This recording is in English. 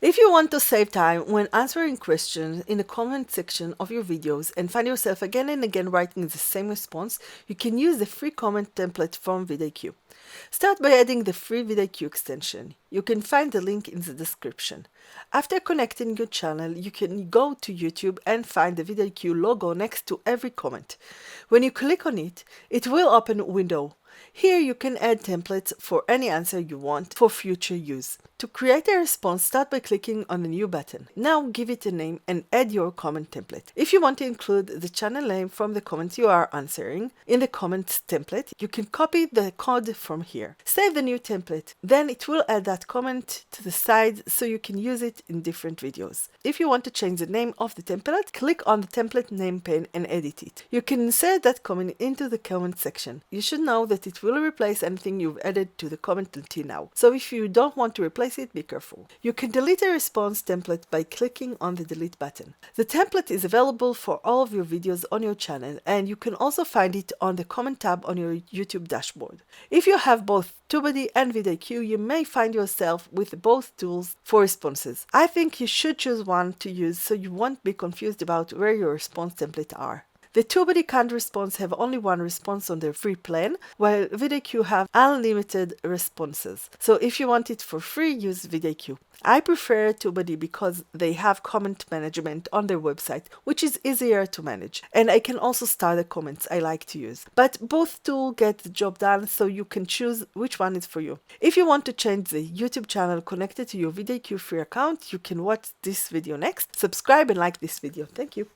If you want to save time when answering questions in the comment section of your videos and find yourself again and again writing the same response, you can use the free comment template from VidIQ. Start by adding the free VidIQ extension. You can find the link in the description. After connecting your channel, you can go to YouTube and find the VidIQ logo next to every comment. When you click on it, it will open a window. Here you can add templates for any answer you want for future use. To create a response, start by clicking on the new button. Now give it a name and add your comment template. If you want to include the channel name from the comments you are answering in the comments template, you can copy the code from here. Save the new template. Then it will add that comment to the side so you can use it in different videos. If you want to change the name of the template, click on the template name pane and edit it. You can insert that comment into the comment section. You should know that it will replace anything you've added to the comment until now. So if you don't want to replace it, be careful. You can delete a response template by clicking on the delete button. The template is available for all of your videos on your channel, and you can also find it on the comment tab on your YouTube dashboard. If you have both TubeBuddy and VidIQ, you may find yourself with both tools for responses. I think you should choose one to use so you won't be confused about where your response templates are. The TubeBuddy canned response have only one response on their free plan, while VidIQ have unlimited responses. So if you want it for free, use VidIQ. I prefer TubeBuddy because they have comment management on their website, which is easier to manage. And I can also start the comments I like to use. But both tools get the job done, so you can choose which one is for you. If you want to change the YouTube channel connected to your VidIQ free account, you can watch this video next. Subscribe and like this video. Thank you.